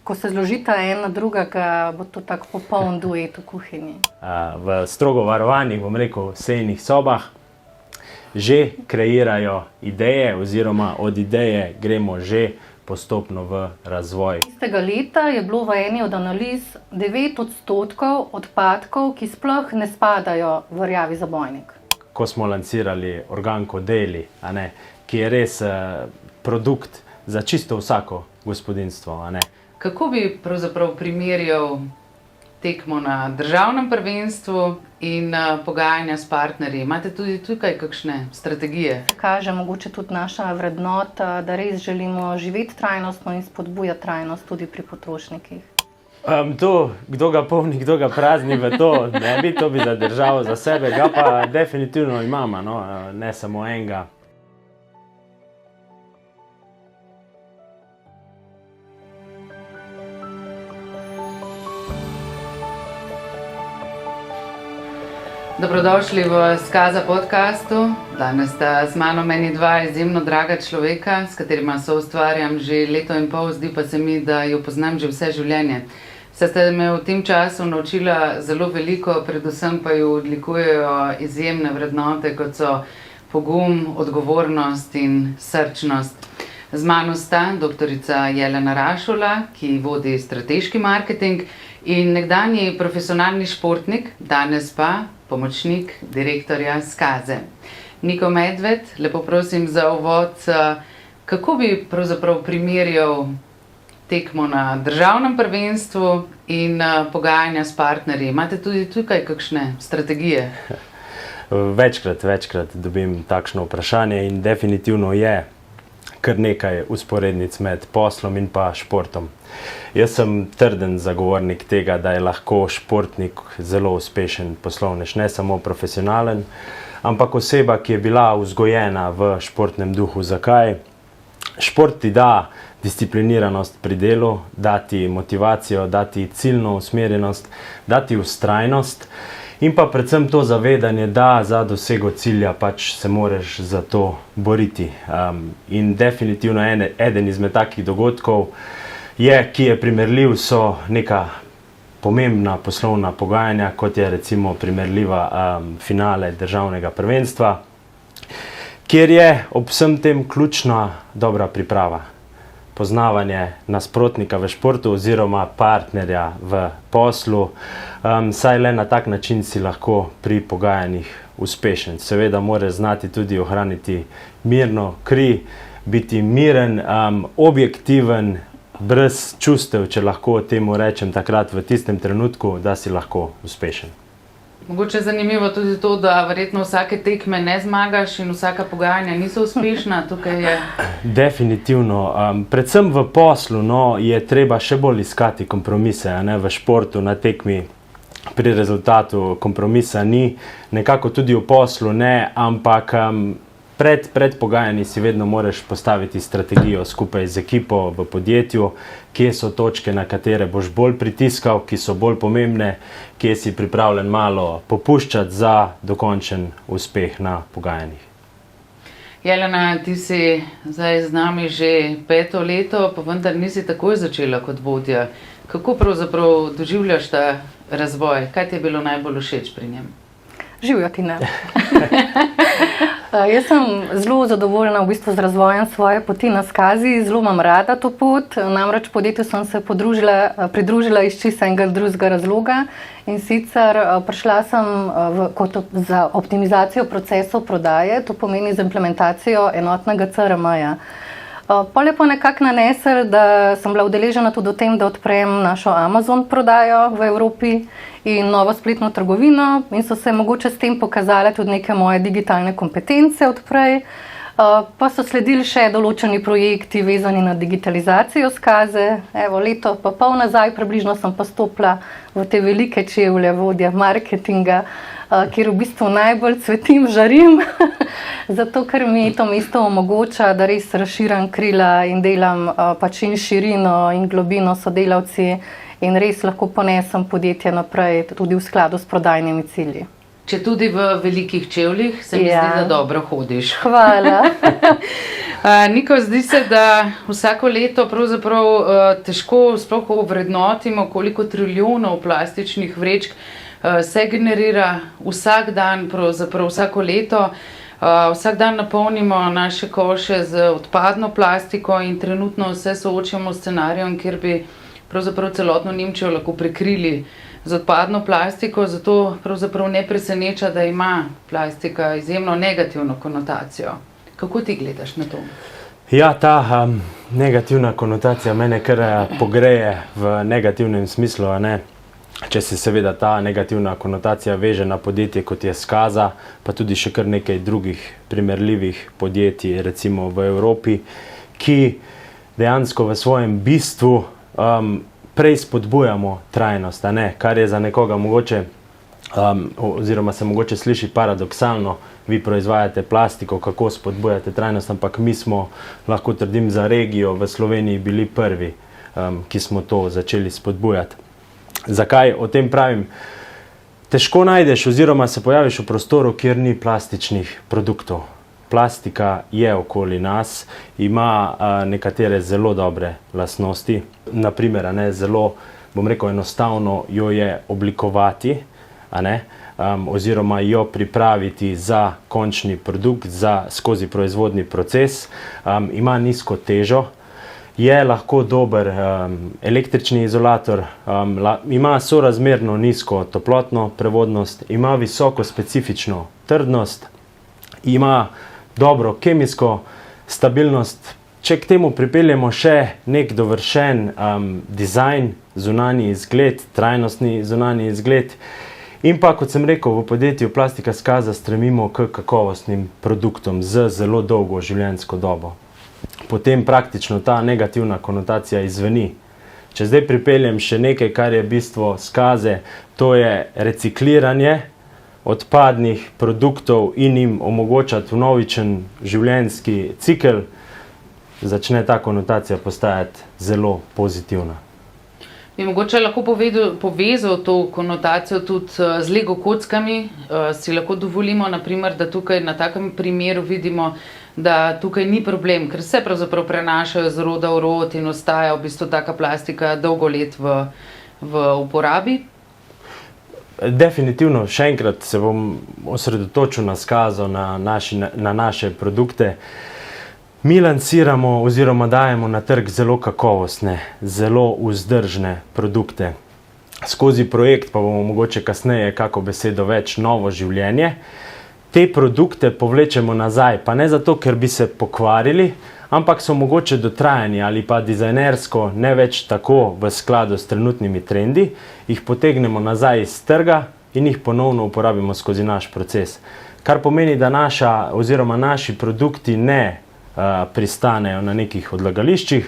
ko se zložita en na drugega, bo to tako popoln duet v kuhinji. V strogo varovanih, bom rekel, sejnih sobah že kreirajo ideje oziroma od ideje gremo že postopno v razvoj. Tistega leta je bilo v eni od analiz 9% odpadkov, ki sploh ne spadajo v rjavi zabojnik. Ko smo lansirali Organko Daily, ki je res produkt za čisto vsako gospodinjstvo. Kako bi pravzaprav primerjal tekmo na državnem prvenstvu in pogajanja s partnerji? Imate tudi tukaj kakšne strategije? Kaže mogoče tudi naša vrednota, da res želimo živeti trajnostno in spodbujati trajnost tudi pri potrošnikih. To, kdo ga polni, kdo ga prazni, to ne bi, to bi za državo, za sebe, ga pa definitivno imamo, ne samo enega. Dobrodošli v Skaza podcastu. Danes sta z mano meni dva izjemno draga človeka, s katerima soustvarjam že leto in pol, zdi pa se mi, da jo poznam že vse življenje. Saj ste me v tem času naučila zelo veliko, predvsem pa jo odlikujejo izjemne vrednote, kot so pogum, odgovornost in srčnost. Z mano sta doktorica Jelena Rašola, ki vodi strateški marketing, in nekdanji profesionalni športnik, danes pa pomočnik direktorja Skaze. Niko Medved, lepo prosim za uvod, kako bi pravzaprav primerjal tekmo na državnem prvenstvu in pogajanja s partnerji? Imate tudi tukaj kakšne strategije? Večkrat dobim takšno vprašanje in definitivno je kar nekaj usporednic med poslom in pa športom. Jaz sem trden zagovornik tega, da je lahko športnik zelo uspešen poslovnež, ne samo profesionalen, ampak oseba, ki je bila vzgojena v športnem duhu. Zakaj? Šport ti da discipliniranost pri delu, da ti motivacijo, da ti ciljno usmerjenost, da ti vztrajnost in pa predvsem to zavedanje, da za dosego cilja pač se moraš za to boriti. In definitivno eden izmed takih dogodkov ki je primerljiv, so neka pomembna poslovna pogajanja, kot je recimo primerljiva finale državnega prvenstva, kjer je ob vsem tem ključna dobra priprava. Poznavanje nasprotnika v športu oziroma partnerja v poslu, saj le na tak način si lahko pri pogajanjih uspešen. Seveda moraš znati tudi ohraniti mirno kri, biti miren, objektiven, brez čustev, če lahko temu rečem takrat v tistem trenutku, da si lahko uspešen. Mogoče je zanimivo tudi to, da verjetno vsake tekme ne zmagaš in vsaka pogajanja niso uspešna. Tukaj je... Definitivno. Predvsem v poslu je treba še bolj iskati kompromise. V športu, na tekmi, pri rezultatu kompromisa ni. Nekako tudi v poslu ne, ampak pred pogajanji si vedno moraš postaviti strategijo skupaj z ekipo v podjetju, kje so točke, na katere boš bolj pritiskal, ki so bolj pomembne, kje si pripravljen malo popuščati za dokončen uspeh na pogajanjih. Jelena, ti si zdaj z nami že 5. leto, pa vendar nisi takoj začela kot vodja. Kako pravzaprav doživljaš ta razvoj? Kaj ti je bilo najbolj všeč pri njem? Živjati ne. Jaz sem zelo zadovoljna v bistvu z razvojem svoje poti na Skazi, zelo imam rada to pot, namreč podjetju sem se pridružila iz čisto enega drugega razloga in sicer prišla sem za optimizacijo procesov prodaje, to pomeni z implementacijo enotnega CRM-ja. Pol je pa nekako nanesel, da sem bila udeležena tudi v tem, da odprem našo Amazon prodajo v Evropi in novo spletno trgovino in so se mogoče s tem pokazale tudi neke moje digitalne kompetence odprej. Pa so sledili še določeni projekti vezani na digitalizacijo Skaze. Leto pa pol nazaj približno sem postopila v te velike čevlje vodja marketinga, kjer v bistvu najbolj cvetim, žarim, zato ker mi to mesto omogoča, da res razširam krila in delam pač in širino in globino sodelavci in res lahko ponesem podjetje naprej tudi v skladu s prodajnimi cilji. Če tudi v velikih čevljih, se mi zdi, da dobro hodiš. Hvala. Niko, zdi se, da vsako leto pravzaprav težko sploh ovrednotimo, koliko trilijonov plastičnih vrečk se generira vsak dan, pravzaprav vsako leto. Vsak dan napolnimo naše koše z odpadno plastiko in trenutno se soočamo s scenarijem, kjer bi pravzaprav celotno Nemčijo lahko prekrili z odpadno plastiko, zato pravzaprav ne preseneča, da ima plastika izjemno negativno konotacijo. Kako ti gledaš na to? Ja, ta negativna konotacija mene kar pogreje v negativnem smislu, a ne? Če se seveda ta negativna konotacija veže na podjetje, kot je Skaza, pa tudi še kar nekaj drugih primerljivih podjetij, recimo v Evropi, ki dejansko v svojem bistvu prej spodbujamo trajnost, a ne? Kar je za nekoga mogoče, oziroma se mogoče sliši paradoksalno, vi proizvajate plastiko, kako spodbujate trajnost, ampak mi smo, lahko trdim, za regijo v Sloveniji bili prvi, ki smo to začeli spodbujati. Zakaj o tem pravim? Težko najdeš oziroma se pojaviš v prostoru, kjer ni plastičnih produktov. Plastika je okoli nas, ima nekatere zelo dobre lastnosti. Naprimer, zelo, bom rekel, enostavno jo je oblikovati, oziroma jo pripraviti za končni produkt, skozi proizvodni proces. Ima nizko težo. Je lahko dober električni izolator, ima sorazmerno nizko toplotno prevodnost, ima visoko specifično trdnost, ima dobro kemijsko stabilnost. Če k temu pripeljemo še nek dovršen dizajn, zunanji izgled, trajnostni zunanji izgled, in pa, kot sem rekel, v podjetju Plastika Skaza stremimo k kakovostnim produktom z zelo dolgo življenjsko dobo. Potem praktično ta negativna konotacija izveni. Če zdaj pripeljem še nekaj, kar je bistvo Skaze, to je recikliranje odpadnih produktov in jim omogočati vnovičen življenjski cikel, začne ta konotacija postajati zelo pozitivna. Bi mogoče lahko povezal to konotacijo tudi z Lego kockami. Si lahko dovolimo, naprimer, da tukaj na takem primeru vidimo, da tukaj ni problem, ker se pravzaprav prenašajo z roda v rod in ostaja v bistvu taka plastika dolgo let v uporabi. Definitivno, še enkrat se bom osredotočil na Skazo, na naše produkte. Mi lansiramo oziroma dajemo na trg zelo kakovostne, zelo vzdržne produkte. Skozi projekt pa bomo mogoče kasneje kako besedo več novo življenje. Te produkte povlečemo nazaj, pa ne zato, ker bi se pokvarili, ampak so mogoče dotrajani ali pa dizajnersko ne več tako v skladu s trenutnimi trendi, jih potegnemo nazaj iz trga in jih ponovno uporabimo skozi naš proces. Kar pomeni, da naši produkti ne pristanejo na nekih odlagališčih,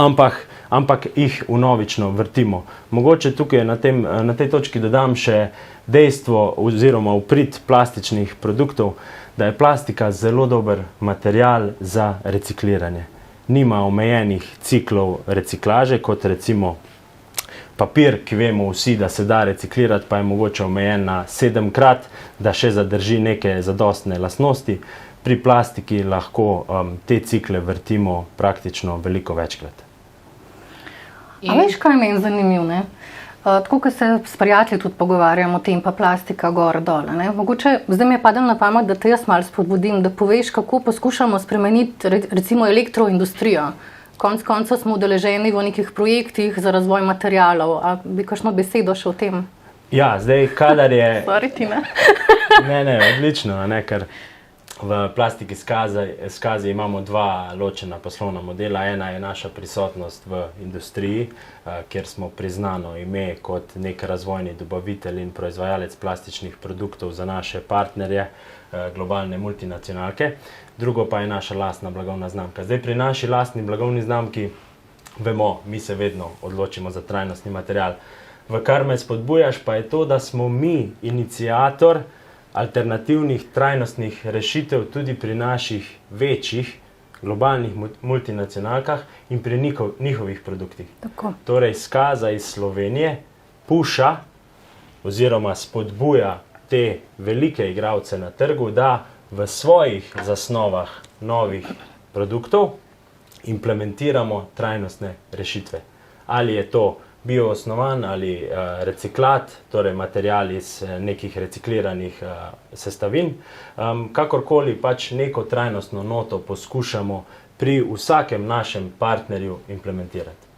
ampak jih vnovično vrtimo. Mogoče tukaj na tej točki dodam še dejstvo oziroma v prid plastičnih produktov, da je plastika zelo dober material za recikliranje. Nima omejenih ciklov reciklaže, kot recimo papir, ki vemo vsi, da se da reciklirati, pa je mogoče omejen na 7-krat, da še zadrži neke zadostne lastnosti. Pri plastiki lahko te cikle vrtimo praktično veliko večkrat. A veš, kaj meni je zanimivo, ne? Tako, ko se s prijatelji tudi pogovarjamo o tem, pa plastika gor dol, ne? Mogoče zdaj mi je padel na pamet, da te jaz malo spodbudim, da poveš, kako poskušamo spremeniti recimo elektroindustrijo. Konec koncev smo udeleženi v nekih projektih za razvoj materialov. A bi kakšno besedo še o tem? Ja, zdaj, kadar je... Sorry, ti ne? Ne, odlično, ker v Plastiki Skazi imamo dva ločena poslovna modela. Ena je naša prisotnost v industriji, kjer smo priznano ime kot nek razvojni dobavitelj in proizvajalec plastičnih produktov za naše partnerje, globalne multinacionalke. Drugo pa je naša lastna blagovna znamka. Zdaj, pri naši lastni blagovni znamki vemo, mi se vedno odločimo za trajnostni material. V kar me spodbujaš pa je to, da smo mi iniciator alternativnih trajnostnih rešitev tudi pri naših večjih globalnih multinacionalkah in pri njihovih produktih. Tako. Torej, Skaza iz Slovenije puša oziroma spodbuja te velike igralce na trgu, da v svojih zasnovah novih produktov implementiramo trajnostne rešitve. Ali je to bioosnovan ali reciklat, torej material iz nekih recikliranih sestavin. Kakorkoli pač neko trajnostno noto poskušamo pri vsakem našem partnerju implementirati.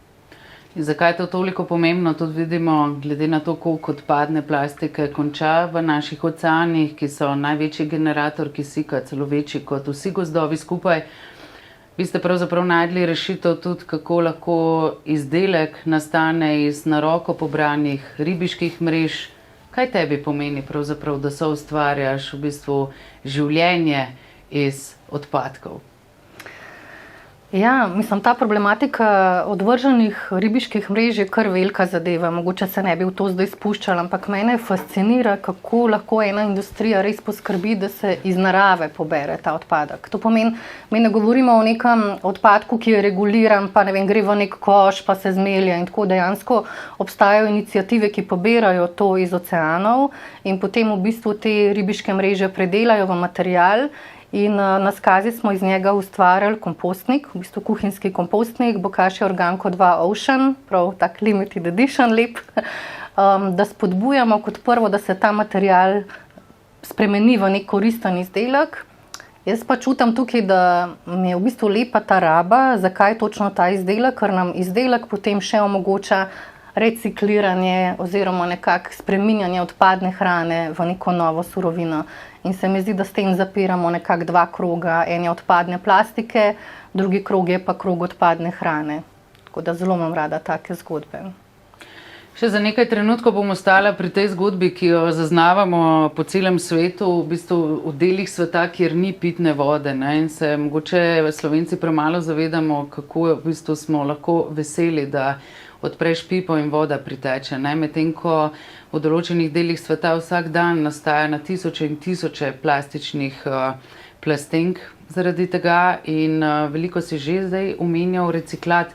In zakaj je to toliko pomembno? Tudi vidimo, glede na to, koliko odpadne plastike konča v naših oceanih, ki so največji generator kisika, celo večji kot vsi gozdovi skupaj. Vi ste pravzaprav najdli rešitev tudi, kako lahko izdelek nastane iz na roko pobranih ribiških mrež. Kaj tebi pomeni pravzaprav, da soustvarjaš v bistvu življenje iz odpadkov? Ja, mislim, ta problematika odvrženih ribiških mrež je kar velika zadeva. Mogoče se ne bi v to zdaj spuščala, ampak mene fascinira, kako lahko ena industrija res poskrbi, da se iz narave pobere ta odpadek. To pomeni, mi ne govorimo o nekem odpadku, ki je reguliran, pa ne vem, gre v nek koš, pa se zmelje in tako. Dejansko obstajajo iniciative, ki poberajo to iz oceanov in potem v bistvu te ribiške mreže predelajo v material. In na Skazi smo iz njega ustvarjali kompostnik, v bistvu kuhinjski kompostnik, Bokashi Organko 2 Ocean, prav tak limited edition lep, da spodbujamo kot prvo, da se ta material spremeni v nek koristen izdelek. Jaz pa čutim tukaj, da mi je v bistvu lepa ta raba, zakaj točno ta izdelek, ker nam izdelek potem še omogoča recikliranje oziroma nekako spreminjanje odpadne hrane v neko novo surovino. In se mi zdi, da s tem zapiramo nekako dva kroga. En je odpadne plastike, drugi krog je pa krog odpadne hrane. Tako da zelo imam rada take zgodbe. Še za nekaj trenutkov bom ostala pri tej zgodbi, ki jo zaznavamo po celem svetu, v bistvu v delih sveta, kjer ni pitne vode. In se mogoče Slovenci premalo zavedamo, kako v bistvu smo lahko veseli, da odpreš pipo in voda priteče. Medtem ko v določenih delih sveta vsak dan nastaja na tisoče in tisoče plastičnih plastenk zaradi tega in veliko si že zdaj omenjal reciklat.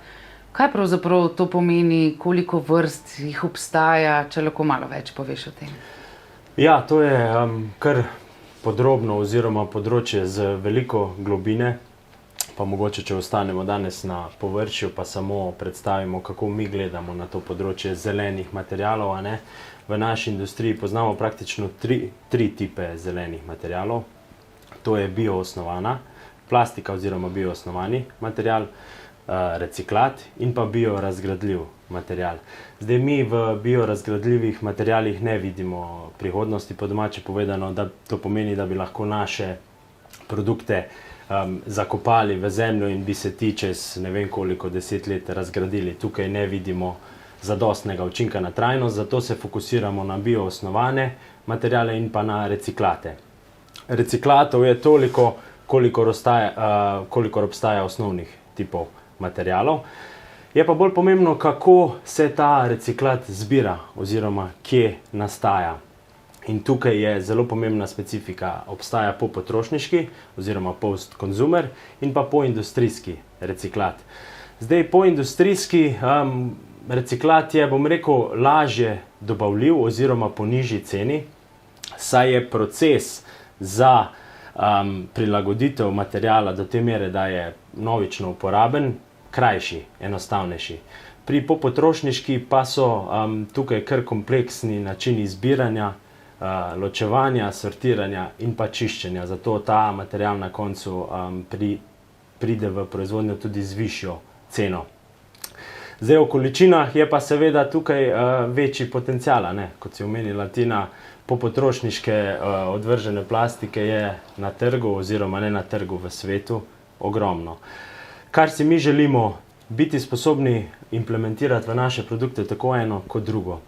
Kaj pravzaprav to pomeni, koliko vrst jih obstaja, če lahko malo več poveš o tem? Ja, to je kar podrobno oziroma področje z veliko globine. Pa mogoče, če ostanemo danes na površju, pa samo predstavimo, kako mi gledamo na to področje zelenih materialov. V naši industriji poznamo praktično tri tipe zelenih materialov. To je bioosnovana plastika oziroma bioosnovani material, reciklat in pa biorazgradljiv material. Zdaj mi v biorazgradljivih materialih ne vidimo prihodnosti, po domače povedano, da to pomeni, da bi lahko naše produkte zakopali v zemljo in bi se ti čez ne vem koliko 10 let razgradili. Tukaj ne vidimo zadostnega učinka na trajnost, zato se fokusiramo na bioosnovane materiale in pa na reciklate. Reciklatov je toliko, kolikor obstaja osnovnih tipov materialov. Je pa bolj pomembno, kako se ta reciklat zbira oziroma kje nastaja. In tukaj je zelo pomembna specifika. Obstaja popotrošniški oziroma post-consumer in pa poindustrijski reciklat. Zdaj, poindustrijski reciklat je, bom rekel, lažje dobavljiv oziroma po nižji ceni, saj je proces za prilagoditev materiala do te mere, da je novično uporaben, krajši, enostavnejši. Pri popotrošniški pa so tukaj kar kompleksni načini zbiranja, ločevanja, sortiranja in pa čiščenja. Zato ta material na koncu pride v proizvodnjo tudi z višjo ceno. Zdaj, v količinah je pa seveda tukaj večji potencial, kot si omenila Tina, popotrošniške odvržene plastike je na trgu oziroma ne na trgu v svetu ogromno. Kar si mi želimo biti sposobni implementirati v naše produkte tako eno kot drugo.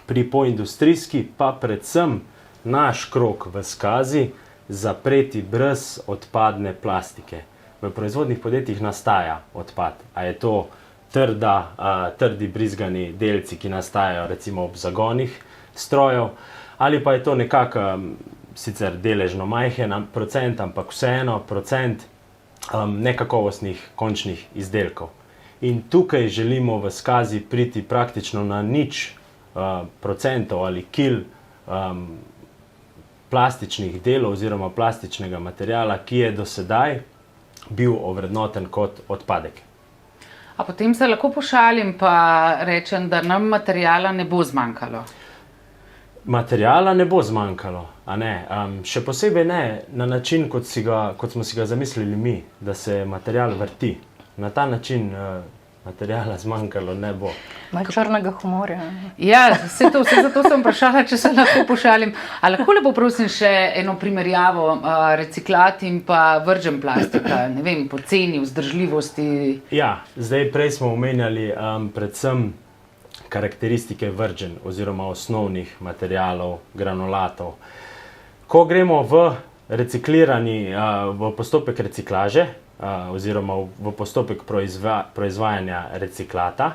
Pri poindustrijski pa predvsem naš krog v Skazi zapreti brez odpadne plastike. V proizvodnih podjetjih nastaja odpad, a je to trdi brizgani delci, ki nastajajo recimo ob zagonih strojev, ali pa je to nekako sicer deležno majhen procent, ampak vseeno procent nekakovostnih končnih izdelkov. In tukaj želimo v Skazi priti praktično na nič procentov ali kil plastičnih delov oziroma plastičnega materiala, ki je do sedaj bil ovrednoten kot odpadek. A potem se lahko pošalim pa rečem, da nam materijala ne bo zmanjkalo. Materijala ne bo zmanjkalo, a ne? Še posebej ne na način, kot smo si ga zamislili mi, da se materijal vrti. Na ta način materijala zmanjkalo ne bo. Malo črnega humorja. Ja, vse zato sem vprašala, če se lahko pošalim. A lahko lepo prosim še eno primerjavo reciklat in pa vržen plastika, ne vem, po ceni, vzdržljivosti. Ja, zdaj prej smo omenjali predvsem karakteristike vržen oziroma osnovnih materialov, granulatov. Ko gremo v postopek reciklaže oziroma v postopek proizvajanja reciklata,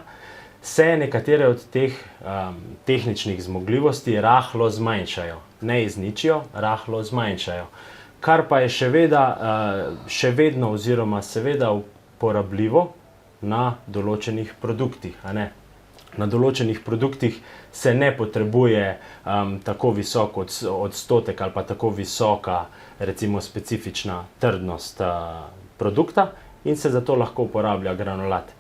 se nekatere od teh tehničnih zmogljivosti rahlo zmanjšajo. Ne izničijo, rahlo zmanjšajo. Kar pa je še vedno oziroma seveda uporabljivo na določenih produktih, a ne? Na določenih produktih se ne potrebuje tako visok odstotek ali pa tako visoka, recimo specifična trdnost produkta in se zato lahko uporablja granulat.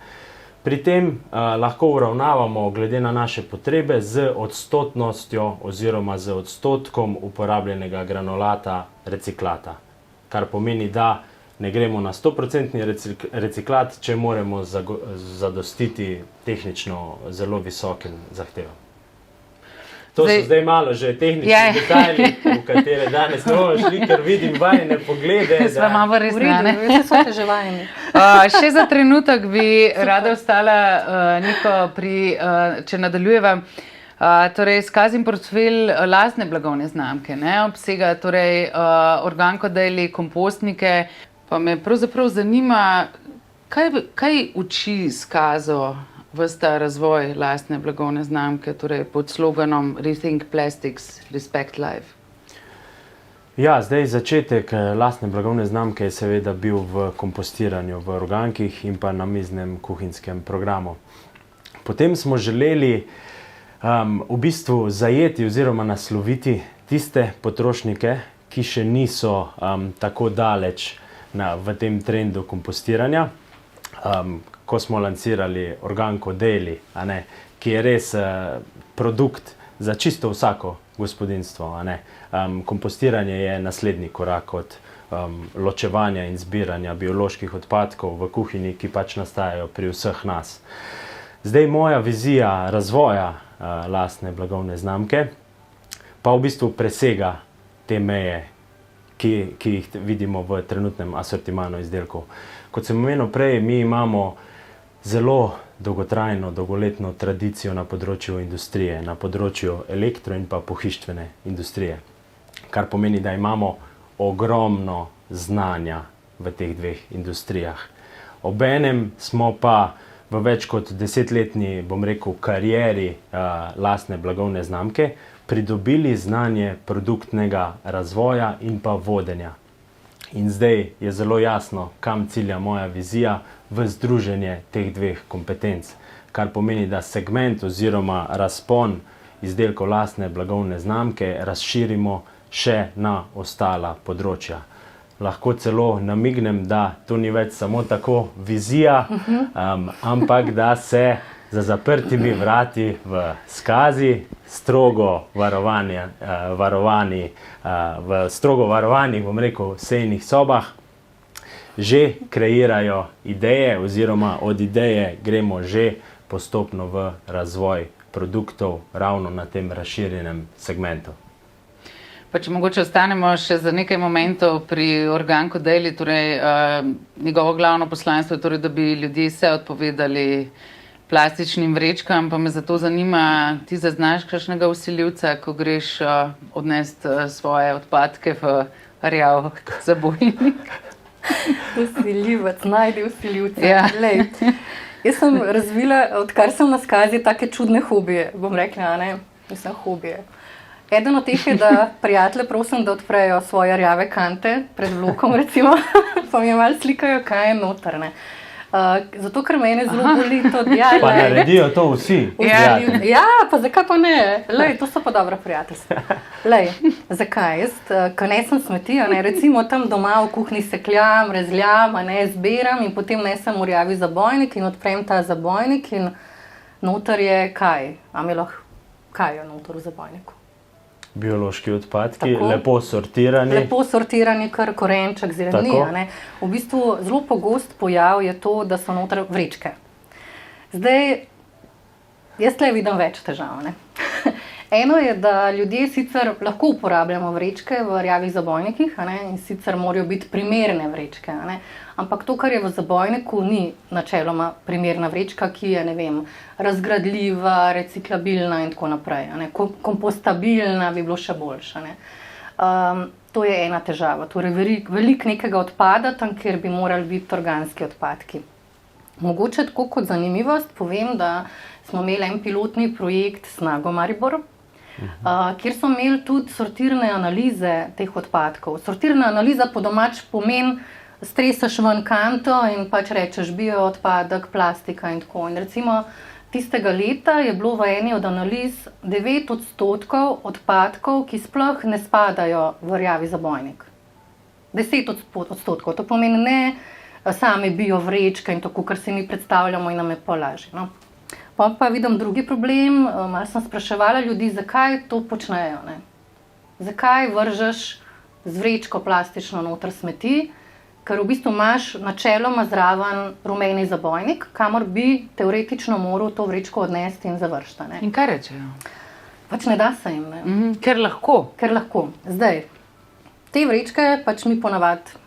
Pri tem lahko uravnavamo glede na naše potrebe z odstotnostjo oziroma z odstotkom uporabljenega granulata reciklata. Kar pomeni, da ne gremo na 100% reciklat, če moramo zadostiti tehnično zelo visokim zahtevam. To so zdaj malo že tehnični detajli, v katere danes ne bomo šli, ker vidim vajine poglede. Sva malo resna, ne? So že vajeni. Še za trenutek bi rada ostala, Niko, če nadaljujeva. Torej, Skazin portfelj lastne blagovne znamke, ne? Obsega torej organkodeli, kompostnike. Pa me pravzaprav zanima, kaj uči Skazo ves ta razvoj lastne blagovne znamke, torej pod sloganom Rethink Plastics, Respect Life? Ja, zdaj začetek lastne blagovne znamke je seveda bil v kompostiranju, v organkih in pa namiznem kuhinjskem programu. Potem smo želeli v bistvu zajeti oziroma nasloviti tiste potrošnike, ki še niso tako daleč v tem trendu kompostiranja, ko smo lansirali organkodeli, ki je res produkt za čisto vsako gospodinjstvo. Kompostiranje je naslednji korak od ločevanja in zbiranja bioloških odpadkov v kuhinji, ki pač nastajajo pri vseh nas. Zdaj moja vizija razvoja lastne blagovne znamke pa v bistvu presega te meje, ki jih vidimo v trenutnem asortimanu izdelkov. Kot sem omenil prej, mi imamo zelo dolgotrajno, dolgoletno tradicijo na področju industrije, na področju elektro- in pa pohištvene industrije. Kar pomeni, da imamo ogromno znanja v teh dveh industrijah. Obenem smo pa v več kot 10-letni, bom rekel, karieri lastne blagovne znamke pridobili znanje produktnega razvoja in pa vodenja. In zdaj je zelo jasno, kam cilja moja vizija v združenje teh dveh kompetenc. Kar pomeni, da segment oziroma razpon izdelkov lastne blagovne znamke razširimo še na ostala področja. Lahko celo namignem, da to ni več samo tako vizija, ampak da se za zaprtimi vrati v Skazi, strogo varovanih, bom rekel, sejnih sobah, že kreirajo ideje oziroma od ideje gremo že postopno v razvoj produktov ravno na tem razširjenem segmentu. Pa če mogoče ostanemo še za nekaj momentov pri organkodeli, torej njegovo glavno poslanstvo je torej, da bi ljudje se odpovedali plastičnim vrečkam, pa me zato zanima, ti zaznaš kakšnega vsiljivca, ko greš odnesti svoje odpadke v rjav zabojnik? Vsiljivec, najdi vsiljivca. Ja. Jaz sem razvila, odkar sem na Skazi, take čudne hobije, bom rekla, ne, mislim hobije. Eden od teh je, da prijatelje prosim, da odprejo svoje rjave kante pred vlokom, recimo, pa mi malo slikajo, kaj je noter, ne. Zato, ker mene zelo boli to, ja, Pa naredijo to vsi. Ja, pa zakaj pa ne? Lej, to so pa dobra prijateljstva. Lej, zakaj? Jaz, ko nesem smeti, recimo tam doma v kuhinji sekljam, rezljam, zberam in potem nesem v rjavi zabojnik in odprem ta zabojnik in noter je kaj? A mi lahko, kaj je noter v zabojniku? Biološki odpadki, Tako. lepo sortirani. Lepo sortirani, kar korenček, zelenija. Tako. V bistvu zelo pogost pojav je to, da so noter vrečke. Zdaj, jaz tle vidim več težav. Ne? Eno je, da ljudje sicer lahko uporabljamo vrečke v rjavih zabojnikih, in sicer morajo biti primerne vrečke. Ampak to, kar je v zabojniku, ni načeloma primerna vrečka, ki je, ne vem, razgradljiva, reciklabilna in tako naprej. Kompostabilna bi bilo še boljše. To je ena težava. Torej, veliko nekega odpada tam, kjer bi morali biti organski odpadki. Mogoče tako kot zanimivost povem, da smo imeli en pilotni projekt Snago Maribor, kjer so imeli tudi sortirne analize teh odpadkov. Sortirna analiza po domač pomeni, stresaš ven kanto in pač rečeš bio odpadek, plastika in tako. In recimo tistega leta je bilo v eni od analiz 9% odpadkov, ki sploh ne spadajo v rjavi zabojnik. 10%. To pomeni ne same bio vrečke in tako, kar si mi predstavljamo in nam je pa lažje. No. Pa vidim drugi problem, malo sem spraševala ljudi, zakaj to počnejo. Ne? Zakaj vržeš z vrečko plastično noter smeti, ker v bistvu imaš načeloma zraven rumeni zabojnik, kamor bi teoretično moral to vrečko odnesti in završiti. In kaj rečejo? Pač ne da se jim. Ne? Ker lahko. Ker lahko. Zdaj, te vrečke pač mi ponavadi,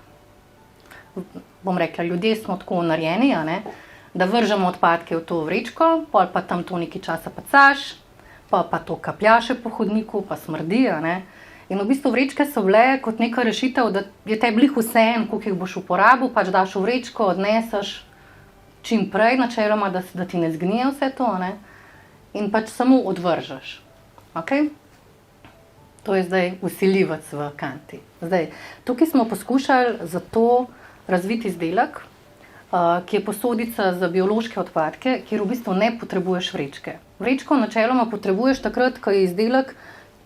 bom rekla, ljudje smo tako narejeni, da vržemo odpadke v to vrečko, pol pa tam to nekaj časa pacaš, pa to kapljaše po hodniku, pa smrdi. In v bistvu vrečke so bile kot neka rešitev, da je tebi blih vseeno, koliko jih boš uporabil, pač daš v vrečko, odneseš čim prej, načeloma, da ti ne zgnije vse to, in pač samo odvržeš. Okay? To je zdaj vsiljivec v kanti. Zdaj, tukaj smo poskušali zato razviti izdelek, ki je posodica za biološke odpadke, kjer v bistvu ne potrebuješ vrečke. Vrečko načeloma potrebuješ takrat, ko je izdelek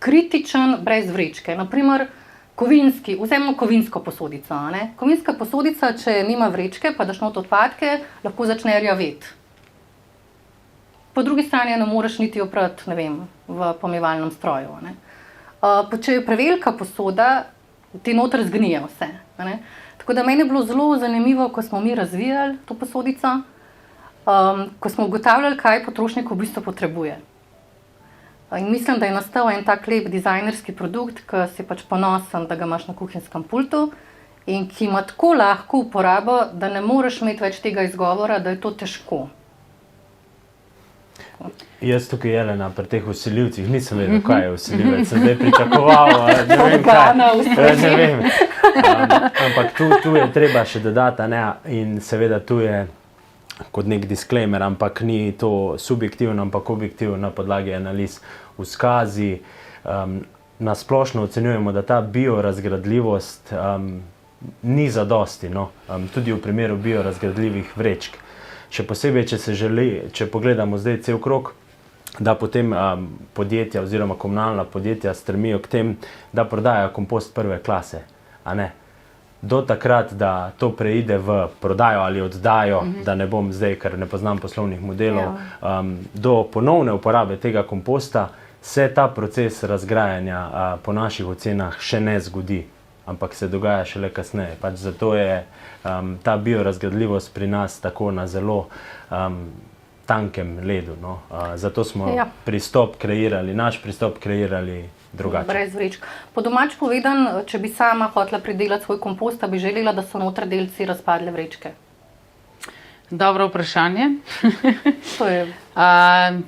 kritičen brez vrečke. Naprimer, vzemimo kovinsko posodico. Kovinska posodica, če nima vrečke, pa daš not odpadke, lahko začne rjaveti. Po drugi strani ne moreš niti oprati, ne vem, v pomivalnem stroju. Če je prevelika posoda, ti noter zgnije vse. Tako da meni je bilo zelo zanimivo, ko smo mi razvijali to posodico, ko smo ugotavljali, kaj potrošnik v bistvu potrebuje. In mislim, da je nastal en tak lep dizajnerski produkt, ki si pač ponosen, da ga imaš na kuhinjskem pultu in ki ima tako lahko uporabo, da ne moreš imeti več tega izgovora, da je to težko. Jaz tukaj, Jelena, pri teh vsiljivcih nisem vedel, kaj je vsiljivec. Sem zdaj pričakoval, ne vem kaj. Ne vem. Ampak tu je treba še dodati, in seveda tu je kot nek disclaimer, ampak ni to subjektivno, ampak objektivno na podlagi analiz v skazi. Na splošno ocenjujemo, da ta biorazgradljivost ni zadosti, tudi v primeru biorazgradljivih vrečk. Še posebej, če pogledamo zdaj cel krog, da potem podjetja oziroma komunalna podjetja stremijo k tem, da prodajajo kompost prve klase. Do takrat, da to preide v prodajo ali oddajo, da ne bom zdaj, ker ne poznam poslovnih modelov, do ponovne uporabe tega komposta, se ta proces razgrajanja po naših ocenah še ne zgodi, ampak se dogaja šele kasneje. Pač zato je ta biorazgradljivost pri nas tako na zelo tankem ledu. Zato smo naš pristop kreirali drugače. Brez vrečk. Po domač povedan, če bi sama hotela pridelati svoj kompost, bi želela, da so noter delci razpadle vrečke. Dobro vprašanje. To je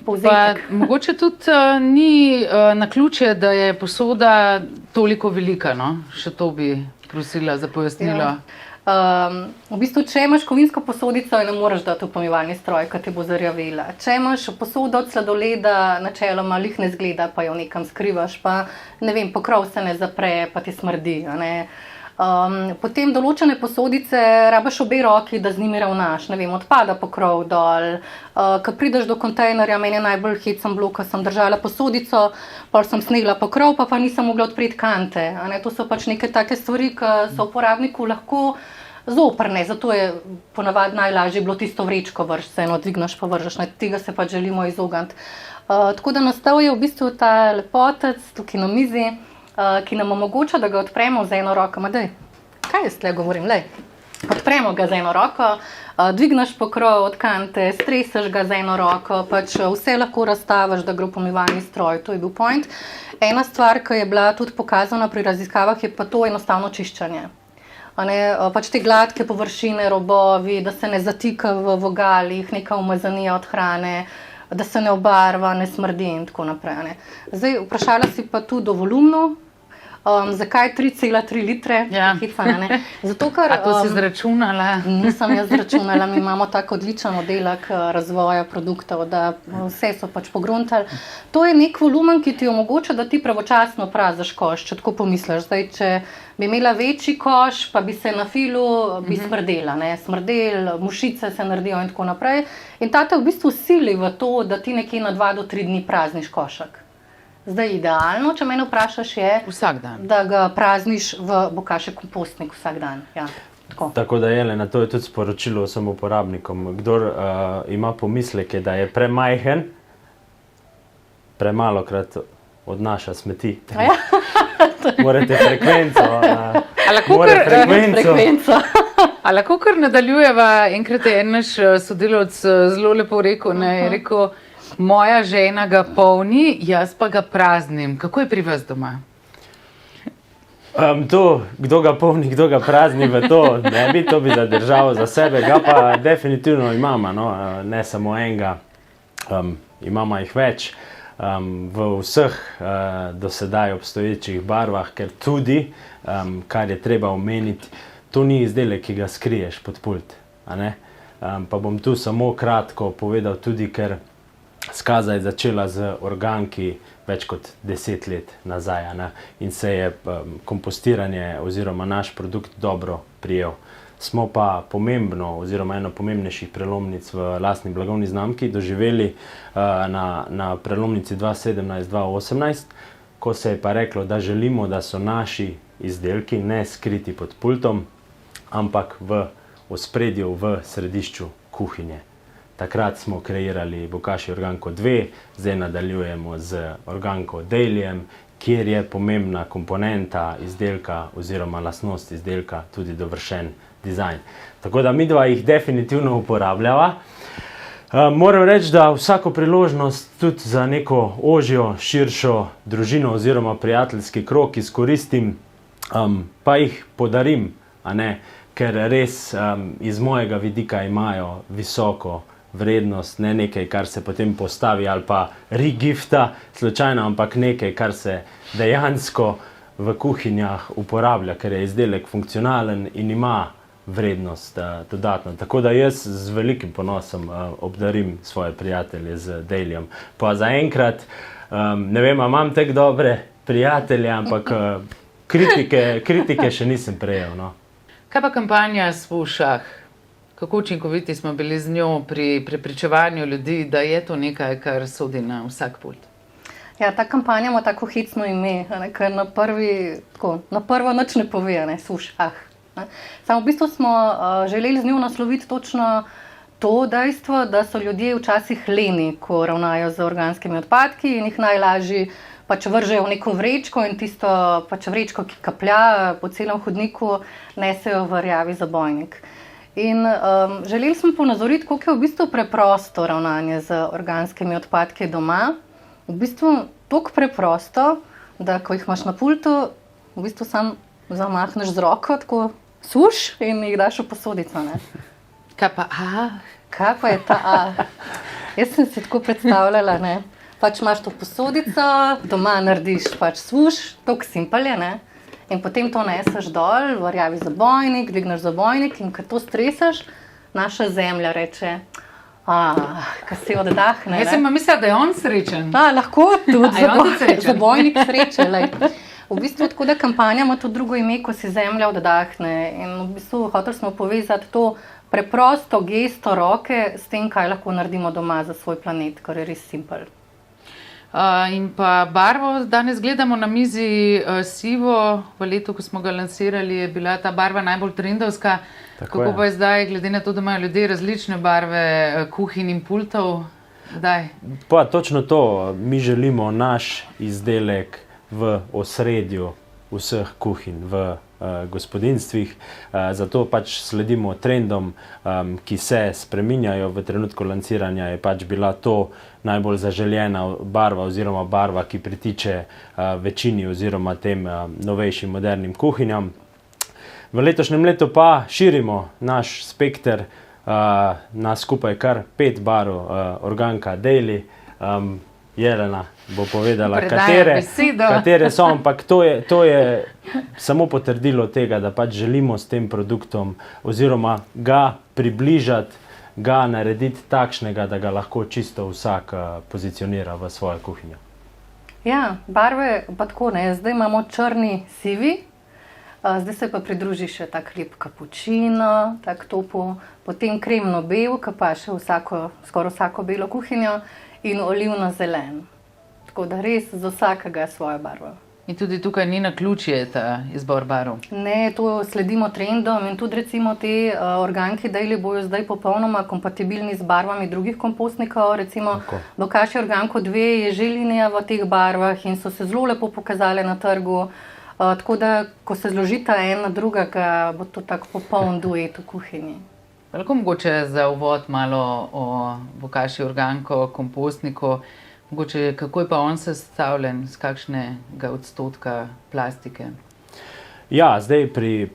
povzetek. Mogoče tudi ni naključje, da je posoda toliko velika. Še to bi prosila za pojasnilo. V bistvu, če imaš kovinsko posodico, ne moreš dati v pomivalni stroj, ki ti bo zarjavela. Če imaš posodo od sladoleda, načeloma lih ne zgleda, pa jo nekam skrivaš, pa ne vem, pokrov se ne zapre, pa ti smrdi. Potem določene posodice rabiš obe roki, da z njimi ravnaš. Ne vem, odpada pokrov dol. Ko prideš do kontejnerja, meni je najbolj hecen bilo, ko sem držala posodico, pol sem snegla pokrov, pa nisem mogla odpreti kante. A ne, to so pač neke take stvari, ki so uporabniku lahko zoprne. Zato je ponavadi najlažje bilo tisto vrečko vršiti, eno dvigneš pa vržeš. Tega se pač želimo izogniti. Tako da nastal je v bistvu ta lepotec tukaj na mizi, ki nam omogoča, da ga odpremo z eno roko. Daj, kaj jaz tle govorim? Lej. Odpremo ga z eno roko, dvigneš pokrov od kante, streseš ga z eno roko, pač vse lahko razstaviš, da gre v pomivalni stroj. To je bil point. Ena stvar, ki je bila tudi pokazana pri raziskavah, je pa to enostavno čiščenje. Pač te gladke površine, robovi, da se ne zatika v vogalih, neka umazanija od hrane, da se ne obarva, ne smrdi in tako naprej. Zdaj, vprašala si pa tudi o volumnu. Zakaj 3,3 litre? Ja. Zato, ker, A to si izračunala? Nisem jaz izračunala, mi imamo tako odličen oddelek razvoja produktov, da vse so pač pogruntali. To je nek volumen, ki ti omogoča, da ti pravočasno praziš koš, če tako pomisliš. Zdaj, če bi imela večji koš, pa bi se na filu bi smrdela, smrdel, mušice se naredijo in tako naprej. In ta te v bistvu sili v to, da ti nekje na 2 do 3 dni prazniš košek. Zdaj, idealno, če mene vprašaš, je, Vsak dan. da ga prazniš v bokašek kompostnik vsak dan. Ja, Tako da, Jelena, to je tudi sporočilo vsem uporabnikom. Kdor ima pomisleke, da je premajhen, premalokrat odnaša smeti. Morate frekvenco. A lahko kar nadaljujeva, enkrat je en naš sodelavec zelo lepo rekel, je rekel, moja žena ga polni, jaz pa ga praznim. Kako je pri vas doma? Kdo ga polni, kdo ga prazni, to ne bi, to bi zadržal za sebe, ga pa definitivno imamo, ne samo enega, imamo jih več, v vseh do sedaj obstoječih barvah, ker tudi, kar je treba omeniti, to ni izdelek, ki ga skriješ pod pult, pa bom tu samo kratko povedal tudi, ker Skaza je začela z organki več kot 10 let nazaj, in se je kompostiranje oziroma naš produkt dobro prijel. Smo pa pomembno oziroma eno pomembnejših prelomnic v lastni blagovni znamki doživeli na prelomnici 2017-2018, ko se je pa reklo, da želimo, da so naši izdelki ne skriti pod pultom, ampak v ospredju, v središču kuhinje. Takrat smo kreirali Bokashi Organko 2, zdaj nadaljujemo z Organko Dailyjem, kjer je pomembna komponenta izdelka oziroma lastnost izdelka tudi dovršen dizajn. Tako da midva jih definitivno uporabljava. Moram reči, da vsako priložnost tudi za neko ožjo, širšo družino oziroma prijateljski krog izkoristim, pa jih podarim, ker res iz mojega vidika imajo visoko vrednost, ne nekaj, kar se potem postavi ali pa regifta slučajno, ampak nekaj, kar se dejansko v kuhinjah uporablja, ker je izdelek funkcionalen in ima vrednost dodatno. Tako da jaz z velikim ponosom obdarim svoje prijatelje z Dailyjem. Pa zaenkrat, ne vem, imam tako dobre prijatelje, ampak kritike še nisem prejel. Kaj pa kampanja Svušah? Kako učinkoviti smo bili z njo pri prepričevanju ljudi, da je to nekaj, kar sodi na vsak pult? Ja, ta kampanja ima tako hecno ime, ker na prvo nič ne pove, Svušah. Samo v bistvu smo želeli z njo nasloviti točno to dejstvo, da so ljudje včasih leni, ko ravnajo z organskimi odpadki in jih najlažje pač vržejo v neko vrečko in tisto pač vrečko, ki kaplja po celem hodniku, nesejo v rjavi zabojnik. In želeli smo ponazoriti, koliko je v bistvu preprosto ravnanje z organskimi odpadki doma. V bistvu toliko preprosto, da ko jih imaš na pultu, v bistvu sam zamahneš z roko, tako suš in jih daš v posodico. Kaj pa A? Kaj pa je ta A? Jaz sem si tako predstavljala, pač imaš to posodico, doma narediš pač suš, toliko simpel je, in potem to neseš dol, v rjavi zabojnik, dvigneš zabojnik in ko to streseš, naša zemlja reče, ko si oddahne. Jaz sem mislila, da je on srečen. Lahko tudi zabojnik sreče. V bistvu tako, da kampanja ima tudi drugo ime, ko si zemlja oddahne. In v bistvu hoteli smo povezati to preprosto gesto roke s tem, kaj lahko naredimo doma za svoj planet, kar je res simpel. In pa barvo, danes gledamo na mizi sivo, v letu, ko smo ga lansirali, je bila ta barva najbolj trendovska. Kako pa je zdaj, glede na to, da imajo ljudje različne barve kuhinj in pultov? Pa točno to, mi želimo naš izdelek v osredju vseh kuhinj v gospodinjstvih, zato pač sledimo trendom, ki se spreminjajo. V trenutku lansiranja je pač bila to najbolj zaželjena barva oziroma barva, ki pritiče večini oziroma tem novejšim modernim kuhinjam. V letošnjem letu pa širimo naš spekter na skupaj kar 5 barv Organka Daily. Jelena bo povedala, katere so, ampak to je samo potrdilo tega, da pač želimo s tem produktom oziroma ga približati, ga narediti takšnega, da ga lahko čisto vsak pozicionira v svojo kuhinjo. Ja, barve pa tako ne. Zdaj imamo črni, sivi, zdaj se pa pridruži še tak lep kapučino, tak topo, potem kremno bel, ki pa še skoraj vsako belo kuhinjo, in olivno zelen. Tako da res za vsakega svoja barva. In tudi tukaj ni naključje ta izbor barv? Ne, to sledimo trendom in tudi recimo te Organki Daily bojo zdaj popolnoma kompatibilni z barvami drugih kompostnikov. Recimo Bokashi Organko 2 je že linija v teh barvah in so se zelo lepo pokazale na trgu. Tako da, ko se zložita en na drugega, bo to tak popoln duet v kuhinji. Lahko mogoče za uvod malo o Bokashi Organko kompostniku, mogoče kako je pa on sestavljen, z kakšnega odstotka plastike? Ja, zdaj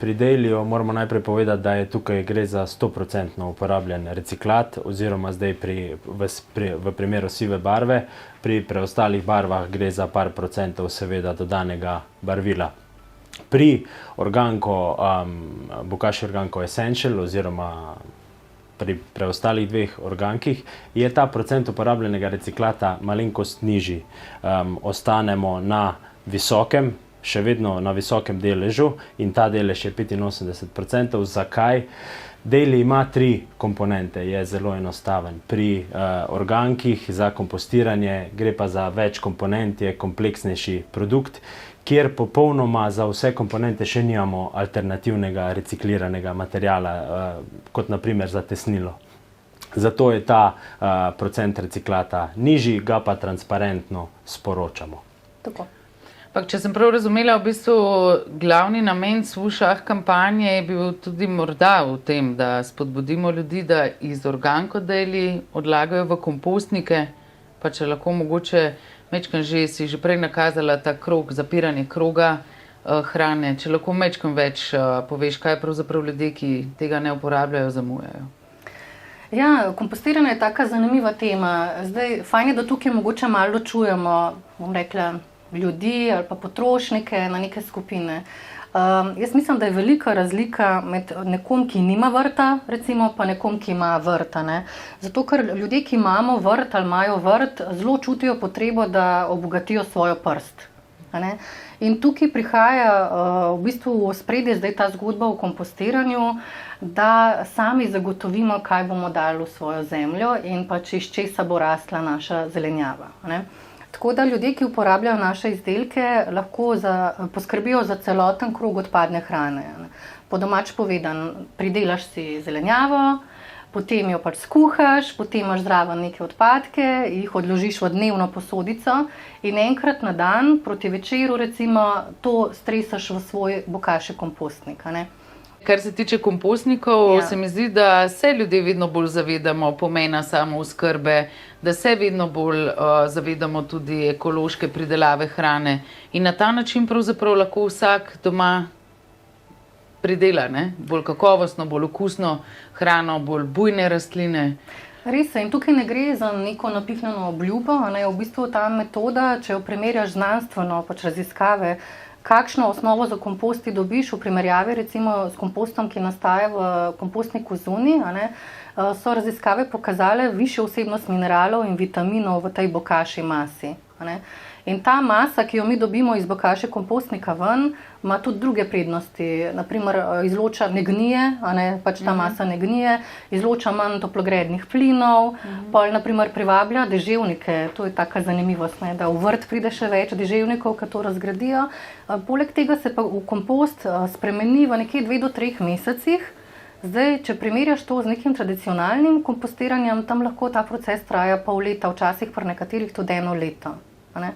pri Dailyju moramo najprej povedati, da je tukaj gre za 100% uporabljen reciklat, oziroma zdaj v primeru sive barve, pri preostalih barvah gre za par procentov seveda dodanega barvila. Pri Bokashi Organko Essential oziroma pri preostalih 2 organkih je ta procent uporabljenega reciklata malenkost nižji. Ostanemo na visokem, še vedno na visokem deležu in ta delež je 85%. Zakaj? Daily ima 3 komponente, je zelo enostaven. Pri organkih za kompostiranje gre pa za več komponent, je kompleksnejši produkt, kjer popolnoma za vse komponente še nimamo alternativnega recikliranega materijala, kot naprimer za tesnilo. Zato je ta procent reciklata nižji, ga pa transparentno sporočamo. Tako. Če sem prav razumela, v bistvu glavni namen Svušah kampanje je bil tudi morda v tem, da spodbudimo ljudi, da iz Organko Daily odlagajo v kompostnike, pa če lahko mogoče mečkam si že prej nakazala ta krog, zapiranje kroga hrane, če lahko mečkam več poveš, kaj pravzaprav ljudje, ki tega ne uporabljajo, zamujajo. Ja, kompostiranje je taka zanimiva tema. Zdaj, fajn je, da tukaj mogoče malo ločujemo, bom rekla, ljudi ali pa potrošnike na neke skupine. Jaz mislim, da je velika razlika med nekom, ki nima vrta, recimo, pa nekom, ki ima vrta. Zato, ker ljudje, ki imamo vrt ali imajo vrt, zelo čutijo potrebo, da obogatijo svojo prst. In tukaj prihaja v bistvu v ospredje zdaj ta zgodba o kompostiranju, da sami zagotovimo, kaj bomo dali v svojo zemljo in pa iz česa bo rasla naša zelenjava. Tako da ljudje, ki uporabljajo naše izdelke, lahko poskrbijo za celoten krog odpadne hrane. Po domač povedan, pridelaš si zelenjavo, potem jo pač skuhaš, potem imaš zraven neke odpadke, jih odložiš v dnevno posodico in enkrat na dan, proti večeru recimo, to stresaš v svoj Bokashi kompostnik. Kar se tiče kompostnikov, se mi zdi, da se ljudje vedno bolj zavedamo pomena samooskrbe, da se vedno bolj zavedamo tudi ekološke pridelave hrane in na ta način pravzaprav lahko vsak doma pridela, bolj kakovostno, bolj okusno hrano, bolj bujne rastline. Res je, in tukaj ne gre za neko napihnjeno obljubo, v bistvu ta metoda, če jo primerjaš znanstveno, pač raziskave, kakšno osnovo za komposti dobiš v primerjavi recimo s kompostom, ki nastaja v kompostniku zunaj, so raziskave pokazale višjo vsebnost mineralov in vitaminov v tej Bokashi masi. a ne. In ta masa, ki jo mi dobimo iz bokaše kompostnika ven, ima tudi druge prednosti. Naprimer, ne gnije, a ne, pač ta masa ne gnije, izloča manj toplogrednih plinov, pol naprimer privablja deževnike, to je taka zanimivost, ne, da v vrt pride še več deževnikov, ki to razgradijo. Poleg tega se pa v kompost spremeni v nekje 2 do 3 mesecih. Zdaj, če primerjaš to z nekim tradicionalnim kompostiranjem, tam lahko ta proces traja pol leta, včasih pri nekaterih tudi 1 leto. A ne?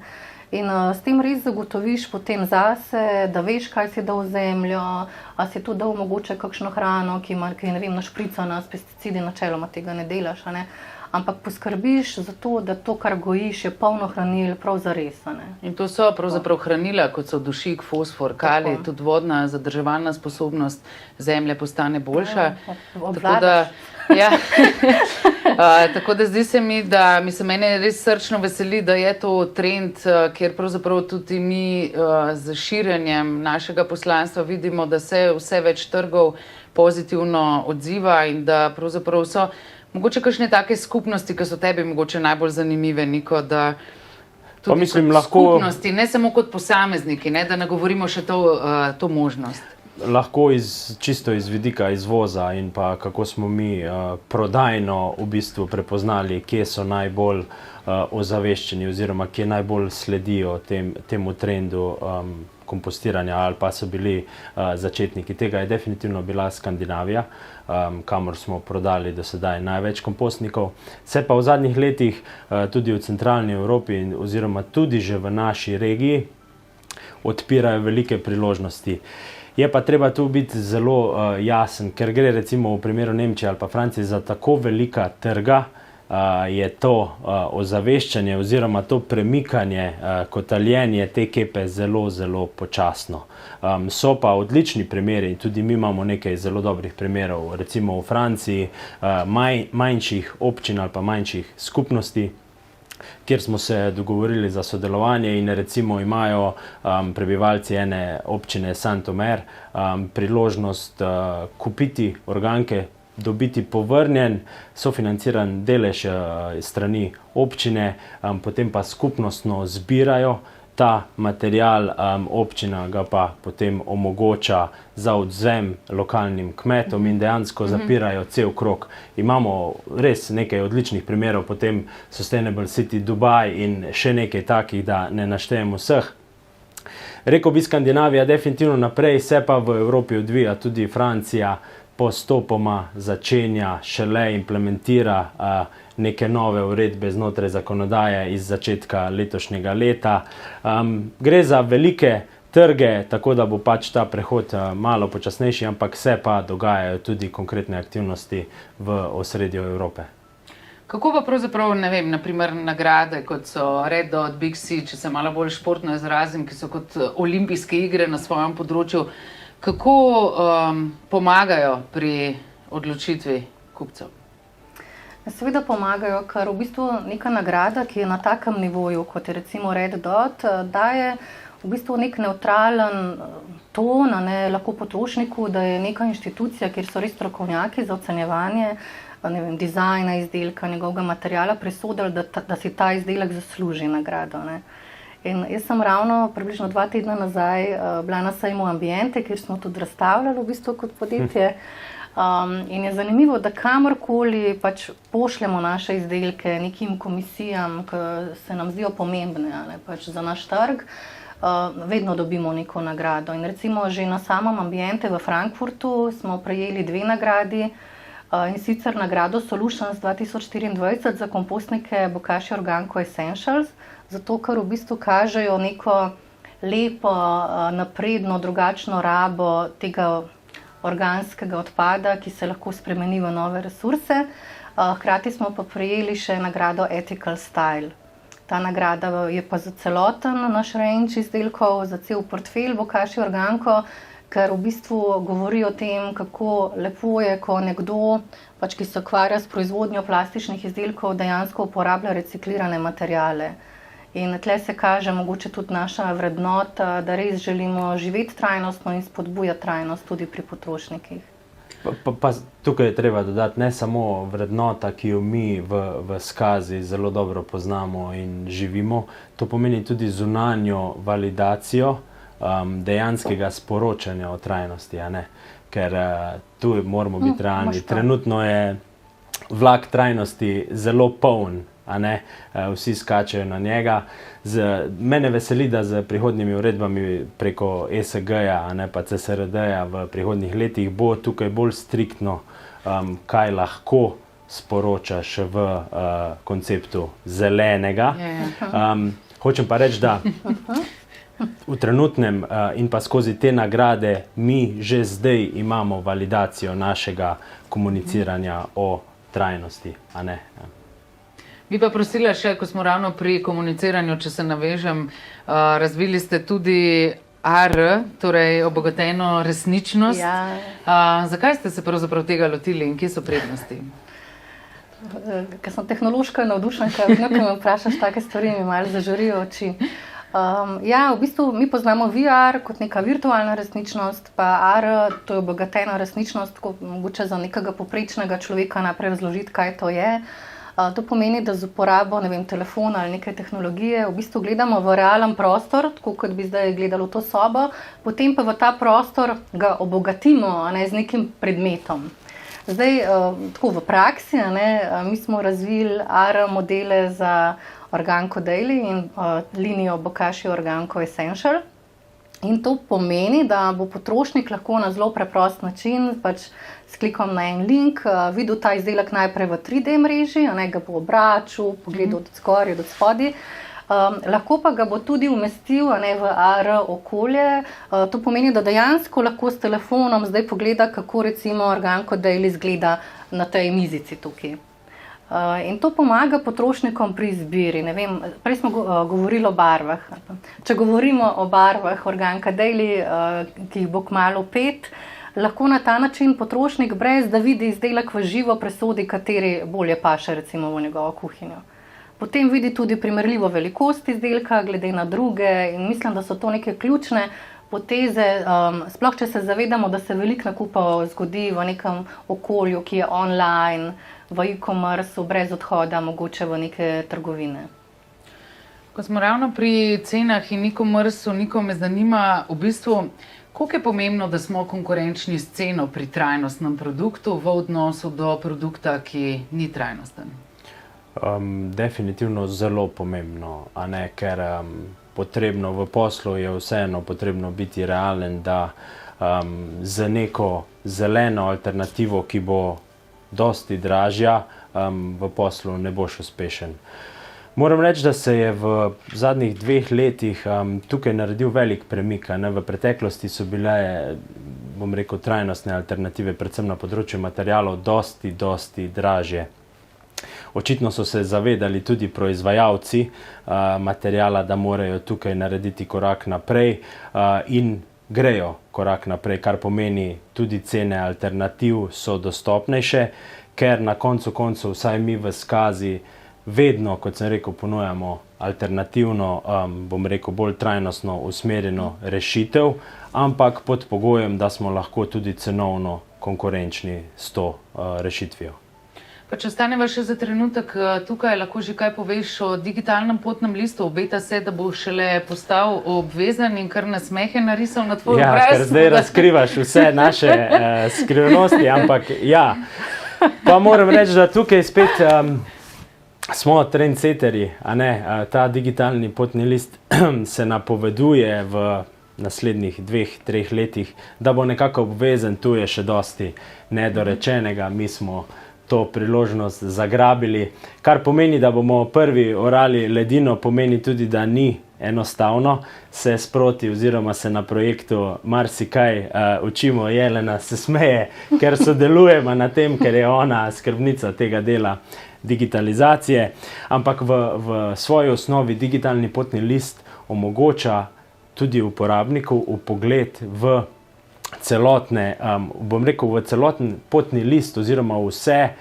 In s tem res zagotoviš potem zase, da veš, kaj si dal v zemljo, a si tu dal mogoče kakšno hrano, ki je, ne vem, našpricana s pesticidi, načeloma tega ne delaš, a ne? Ampak poskrbiš za to, da to, kar gojiš, je polno hranil prav zares. In to so pravzaprav hranila, kot so dušik, fosfor, kalij, tudi vodna zadrževalna sposobnost zemlje postane boljša. Tako da zdi se mi, da mene res srčno veseli, da je to trend, kjer pravzaprav tudi mi z širjenjem našega poslanstva vidimo, da se vse več trgov pozitivno odziva in da pravzaprav so mogoče kakšne take skupnosti, ki so tebi mogoče najbolj zanimive, Niko, da tudi mislim, kot lahko skupnosti, ne samo kot posamezniki, ne, da ne govorimo še to možnost. Lahko čisto iz vidika izvoza in pa kako smo mi prodajno v bistvu prepoznali, kje so najbolj ozaveščeni oziroma kje najbolj sledijo temu trendu kompostiranja ali pa so bili začetniki. Tega je definitivno bila Skandinavija, kamor smo prodali do sedaj največ kompostnikov. Se pa v zadnjih letih tudi v centralni Evropi oziroma tudi že v naši regiji odpirajo velike priložnosti. Je pa treba tu biti zelo jasen, ker gre recimo v primeru Nemčije ali pa Francije za tako velika trga, je to ozaveščanje oziroma to premikanje, kotaljenje te kepe zelo, zelo počasno. So pa odlični primeri in tudi mi imamo nekaj zelo dobrih primerov, recimo v Franciji, manjših občin ali pa manjših skupnosti, kjer smo se dogovorili za sodelovanje in recimo imajo prebivalci ene občine Saint-Omer priložnost kupiti organke, dobiti povrnjen, sofinanciran delež strani občine, potem pa skupnostno zbirajo ta material, občina ga pa potem omogoča za odvzem lokalnim kmetom in dejansko zapirajo cel krog. Imamo res nekaj odličnih primerov, potem Sustainable City Dubai in še nekaj takih, da ne naštejem vseh. Rekel bi Skandinavija definitivno naprej, se pa v Evropi odvija tudi Francija, postopoma začenja, šele implementira neke nove uredbe znotraj zakonodaje iz začetka letošnjega leta. Gre za velike trge, tako da bo pač ta prehod malo počasnejši, ampak se pa dogajajo tudi konkretne aktivnosti v osredju Evrope. Kako pa pravzaprav, ne vem, naprimer nagrade, kot so Red Dot, Big C, če se malo bolj športno izrazim, ki so kot olimpijske igre na svojem področju, kako pomagajo pri odločitvi kupcev? Seveda pomagajo, ker v bistvu neka nagrada, ki je na takem nivoju, kot je recimo Red Dot, daje v bistvu nek nevtralen ton, lahko potrošniku, da je neka inštitucija, kjer so res strokovnjaki za ocenjevanje dizajna izdelka, njegovega materiala, presodili, da si ta izdelek zasluži nagrado. In jaz sem ravno približno 2 tedna nazaj bila na sejmu Ambiente, kjer smo tudi razstavljali v bistvu kot podjetje. In je zanimivo, da kamorkoli pač pošljemo naše izdelke nekim komisijam, ki se nam zdijo pomembne pač za naš trg, vedno dobimo neko nagrado. In recimo že na samem Ambiente v Frankfurtu smo prejeli 2 nagradi, in sicer nagrado Solutions 2024 za kompostnike Bokashi Organko Essentials, zato ker v bistvu kažejo neko lepo, napredno, drugačno rabo tega organskega odpada, ki se lahko spremeni v nove resurse. Hkrati smo pa prejeli še nagrado Ethical Style. Ta nagrada je pa za celoten naš range izdelkov, za cel portfelj Bokashi Organko, ker v bistvu govori o tem, kako lepo je, ko nekdo, pač, ki se ukvarja s proizvodnjo plastičnih izdelkov, dejansko uporablja reciklirane materiale. In tle se kaže mogoče tudi naša vrednota, da res želimo živeti trajnostno in spodbujati trajnost tudi pri potrošnikih. Pa tukaj je treba dodati ne samo vrednota, ki jo mi v skazi zelo dobro poznamo in živimo, to pomeni tudi zunanjo validacijo dejanskega sporočanja o trajnosti, a ne? Ker tu moramo biti realni. Trenutno je vlak trajnosti zelo poln, a ne? Vsi skačejo na njega. Mene veseli, da z prihodnjimi uredbami preko ESG-ja, a ne pa CSRD-ja v prihodnjih letih bo tukaj bolj striktno, kaj lahko sporočaš v konceptu zelenega. Hočem pa reči, da v trenutnem in pa skozi te nagrade mi že zdaj imamo validacijo našega komuniciranja o trajnosti, a ne? Bi pa prosila še, ko smo ravno pri komuniciranju, če se navežem, razvili ste tudi AR, torej obogateno resničnost. Ja. Zakaj ste se pravzaprav tega lotili in kje so prednosti? Ker sem tehnološka navdušenka, vedno, ko me vprašaš take stvari, mi malo zažarijo oči. Ja, v bistvu mi poznamo VR kot neka virtualna resničnost, pa AR, to je obogatena resničnost, ko mogoče za nekega poprečnega človeka najprej razložiti, kaj to je. To pomeni, da z uporabo, ne vem, telefona ali neke tehnologije v bistvu gledamo v realen prostor, tako kot bi zdaj gledali v to sobo, potem pa v ta prostor ga obogatimo, a ne, z nekim predmetom. Zdaj, tako v praksi, a ne, mi smo razvili AR modele za Organko Daily in linijo Bokashi Organko Essential. In to pomeni, da bo potrošnik lahko na zelo preprost način, pač s klikom na en link, videl ta izdelek najprej v 3D mreži, a ne, ga bo obračal, pogledal od zgoraj, od spodaj. Lahko pa ga bo tudi umestil, a ne, v AR okolje. To pomeni, da dejansko lahko s telefonom zdaj pogleda, kako recimo Organko Daily izgleda na tej mizici tukaj. In to pomaga potrošnikom pri izbiri. Ne vem, prej smo govorili o barvah. Če govorimo o barvah Organka Daily, ki jih bo kmalu 5, lahko na ta način potrošnik brez da vidi izdelek v živo presodi, kateri bolje paše recimo v njegovo kuhinjo. Potem vidi tudi primerljivo velikost izdelka glede na druge in mislim, da so to neke ključne poteze, sploh če se zavedamo, da se veliko nakupov zgodi v nekem okolju, ki je online, v e-commerce, brez odhoda, mogoče v neke trgovine. Ko smo ravno pri cenah in e-commerceu, Niko, me zanima v bistvu, koliko je pomembno, da smo konkurenčni s ceno pri trajnostnem produktu v odnosu do produkta, ki ni trajnosten? Definitivno zelo pomembno, a ne, ker potrebno v poslu je vseeno potrebno biti realen, da z neko zeleno alternativo, ki bo dosti dražja, v poslu ne boš uspešen. Moram reči, da se je v zadnjih 2 letih tukaj naredil velik premik. V preteklosti so bile, bom rekel, trajnostne alternative, predvsem na področju materialov, dosti dražje. Očitno so se zavedali tudi proizvajalci materiala, da morajo tukaj narediti korak naprej in grejo korak naprej, kar pomeni tudi cene alternativ so dostopnejše, ker na koncu koncev vsaj mi v skazi vedno, kot sem rekel, ponujamo alternativno, bom rekel, bolj trajnostno usmerjeno rešitev, ampak pod pogojem, da smo lahko tudi cenovno konkurenčni s to rešitvijo. Pa če ostaneva še za trenutek tukaj, lahko že kaj poveš o digitalnem potnem listu. Obeta se, da bo šele postal obvezen in kar nasmehe narisal na tvoj obraz. Ja, ker zdaj razkrivaš vse naše skrivnosti, ampak ja. Pa moram reči, da tukaj spet smo trendsetterji, a ne, ta digitalni potni list se napoveduje v naslednjih 2-3 letih, da bo nekako obvezen, tu je še dosti nedorečenega, mi smo to priložnost zagrabili, kar pomeni, da bomo prvi orali ledino, pomeni tudi, da ni enostavno, se sproti oziroma se na projektu marsikaj učimo. Jelena se smeje, ker sodelujemo na tem, ker je ona skrbnica tega dela digitalizacije, ampak v svoji osnovi digitalni potni list omogoča tudi uporabniku vpogled v celotne, bom rekel, v celoten potni list oziroma vse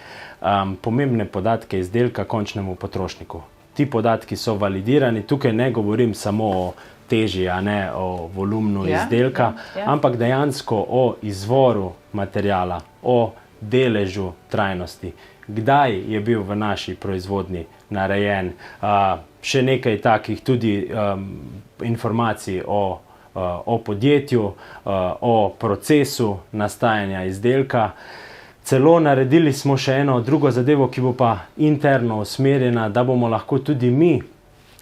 pomembne podatke izdelka končnemu potrošniku. Ti podatki so validirani, tukaj ne govorim samo o teži, a ne o volumnu izdelka, ampak dejansko o izvoru materijala, o deležu trajnosti, kdaj je bil v naši proizvodnji narejen, še nekaj takih tudi informacij o podjetju, o procesu nastajanja izdelka. Celo naredili smo še eno drugo zadevo, ki bo pa interno usmerjena, da bomo lahko tudi mi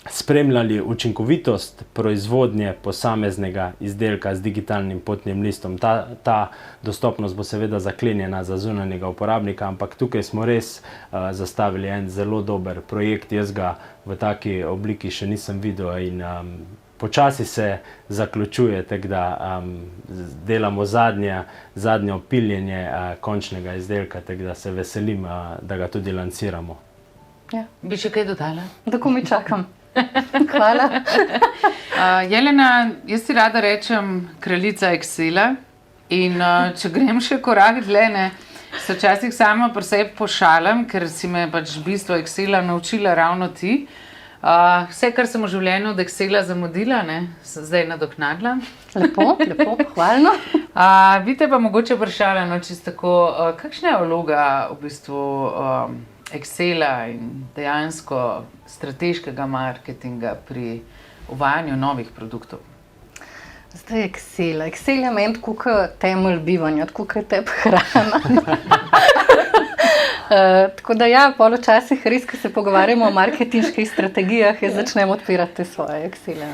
spremljali učinkovitost proizvodnje posameznega izdelka z digitalnim potnim listom. Ta dostopnost bo seveda zaklenjena za zunanjega uporabnika, ampak tukaj smo res zastavili en zelo dober projekt. Jaz ga v taki obliki še nisem videl in počasi se zaključuje, tako da delamo zadnjo piljenje končnega izdelka, tako da se veselim, da ga tudi lansiramo. Ja. Bi še kaj dodala? Tako mi čakam. Hvala. Jelena, jaz ti rada rečem kraljica Excela in če grem še korak dlje, se včasih sama pri sebi pošalim, ker si me pač v bistvu Excela naučila ravno ti. Vse, kar sem v življenju od Excela zamudila, sem zdaj nadoknadila. Lepo, hvalno. Bi te pa mogoče vprašala, čisto tako, kakšna je vloga v bistvu Excela in dejansko strateškega marketinga pri uvajanju novih produktov? Zdaj Excel je meni tako kot temelj bivanja, tako kot tebi hrana. Tako da ja, pol včasih res, ko se pogovarjamo o marketinških strategijah, jaz začnem odpirati svoje Excele.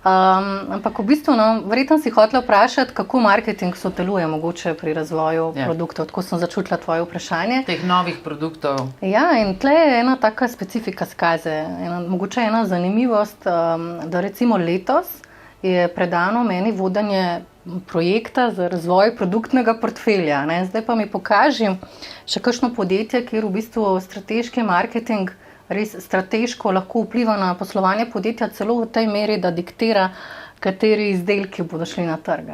Ampak v bistvu, verjetno si hotela vprašati, kako marketing sodeluje mogoče pri razvoju produktov. Tako sem začutila tvoje vprašanje. Teh novih produktov. Ja, in tle je ena taka specifika skaze. Mogoče ena zanimivost, da recimo letos je predano meni vodenje projekta za razvoj produktnega portfelja. Zdaj pa mi pokaži še kakšno podjetje, kjer v bistvu strateški marketing res strateško lahko vpliva na poslovanje podjetja celo v tej meri, da diktira, kateri izdelki bodo šli na trg.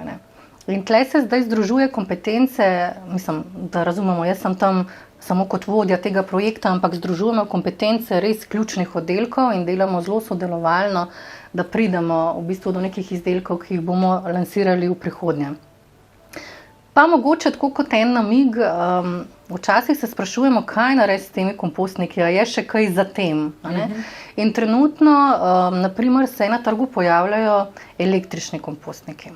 In tle se zdaj združuje kompetence, mislim, da razumemo, jaz sem tam samo kot vodja tega projekta, ampak združujemo kompetence res ključnih oddelkov in delamo zelo sodelovalno, da pridemo v bistvu do nekih izdelkov, ki jih bomo lansirali v prihodnje. Pa mogoče tako kot en namig, včasih se sprašujemo, kaj narediti s temi kompostniki, a je še kaj za tem. In trenutno, naprimer, se na trgu pojavljajo električni kompostniki.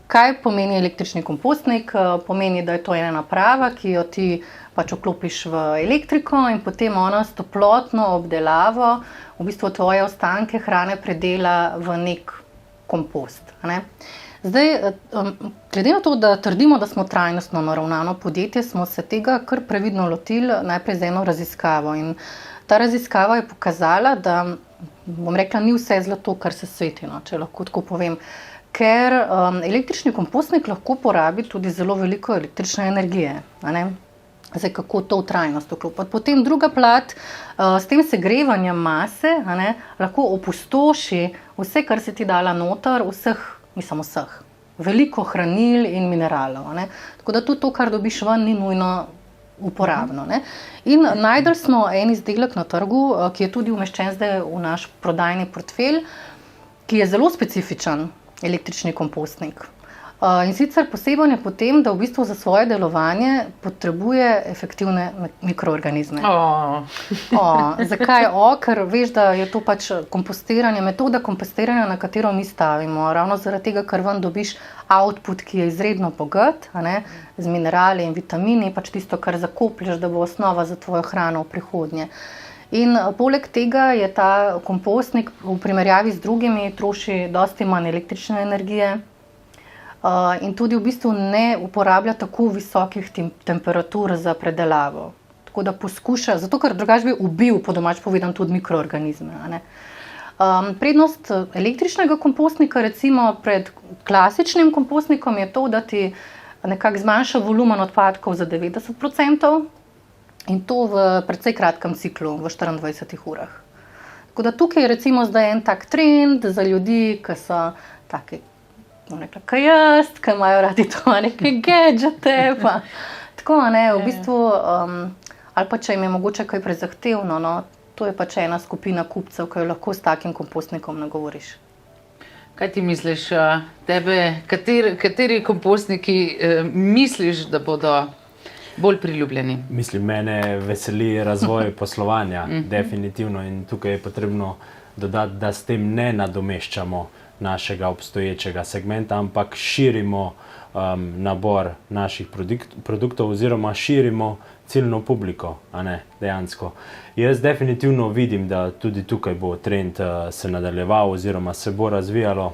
Kaj pomeni električni kompostnik? Pomeni, da je to ena naprava, ki jo ti pač vklopiš v elektriko in potem ona s toplotno obdelavo v bistvu tvoje ostanke hrane predela v nek kompost. Zdaj, glede na to, da trdimo, da smo trajnostno naravnano podjetje, smo se tega kar previdno lotili najprej z eno raziskavo. In ta raziskava je pokazala, da, bom rekla, ni vse zlato, kar se sveti, če lahko tako povem. Ker električni kompostnik lahko porabi tudi zelo veliko električne energije. Zdaj, kako to v trajnost vklopiti. Potem druga plat, s tem segrevanjem mase, lahko opustoši vse, kar si ti dala noter, vseh, veliko hranil in mineralov. Tako da tudi to, kar dobiš ven, ni nujno uporabno. In najdli smo en izdelek na trgu, ki je tudi umeščen zdaj v naš prodajni portfelj, ki je zelo specifičen električni kompostnik. In sicer poseben je potem, da v bistvu za svoje delovanje potrebuje efektivne mikroorganizme. Zakaj? Ker veš, da je to pač kompostiranje, metoda kompostiranja, na katero mi stavimo. Ravno zaradi tega, ker ven dobiš output, ki je izredno bogat, z minerali in vitamini, pač tisto, kar zakoplješ, da bo osnova za tvojo hrano v prihodnje. In poleg tega je ta kompostnik v primerjavi z drugimi troši dosti manj električne energije. In tudi v bistvu ne uporablja tako visokih temperatur za predelavo. Tako da poskuša, zato ker drugače bi ubil, po domač povedan, tudi mikroorganizme. Prednost električnega kompostnika recimo pred klasičnim kompostnikom je to, da ti nekako zmanjša volumen odpadkov za 90% in to v precej kratkem ciklu, v 24 urah. Tako da tukaj je recimo zdaj en tak trend za ljudi, ki so taki, kaj jaz, ki imajo radi to neke gadžete, pa tako, v bistvu, ali pa če jim je mogoče kaj prezahtevno, to je pač ena skupina kupcev, ki jo lahko s takim kompostnikom nagovoriš. Kaj ti misliš, kateri kompostniki misliš, da bodo bolj priljubljeni? Mislim, mene veseli razvoj poslovanja, definitivno, in tukaj je potrebno dodati, da s tem ne nadomeščamo našega obstoječega segmenta, ampak širimo nabor naših produktov oziroma širimo ciljno publiko, a ne, dejansko. Jaz definitivno vidim, da tudi tukaj bo trend se nadaljeval oziroma se bo razvijalo.